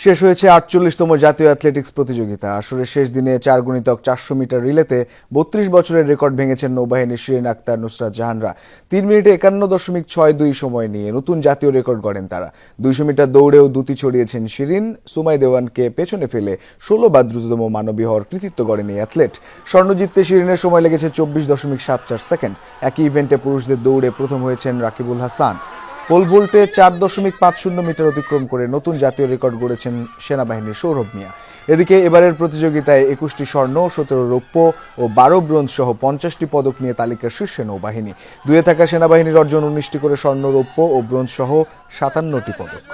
শেষ হয়েছে ৪৮তম জাতীয় অ্যাথলেটিক্স প্রতিযোগিতা। আসরের শেষ দিনে 4x400 মিটার রিলেতে ৩২ বছরের রেকর্ড ভেঙেছেন নৌবাহিনীর শিরিন আক্তার, নুসরাত জাহানরা। 3 মিনিটে 51.62 সময় নিয়ে নতুন জাতীয় রেকর্ড গড়েন তারা। 200 মিটার দৌড়েও দুটি ছড়িয়েছেন শিরিন। সুমাই দেওয়ানকে পেছনে ফেলে 16 বা দ্রুততম মানবী হওয়ার কৃতিত্ব গড়েন এই অ্যাথলেট। স্বর্ণ জিততে শিরিনের সময় লেগেছে 24.74 সেকেন্ড। একই ইভেন্টে পুরুষদের দৌড়ে প্রথম হয়েছেন রাকিবুল হাসান। পোল ভোল্টে 4.50 মিটার অতিক্রম করে নতুন জাতীয় রেকর্ড গড়েছেন সেনাবাহিনীর সৌরভ মিয়া। এদিকে এবারের প্রতিযোগিতায় 21টি স্বর্ণ, 17 রৌপ্য ও 12 ব্রোঞ্জ সহ 50টি পদক নিয়ে তালিকার শীর্ষে নৌবাহিনী। দুয়ে থাকা সেনাবাহিনীর অর্জন 19টি করে স্বর্ণ, রৌপ্য ও ব্রোঞ্জ সহ 57টি পদক।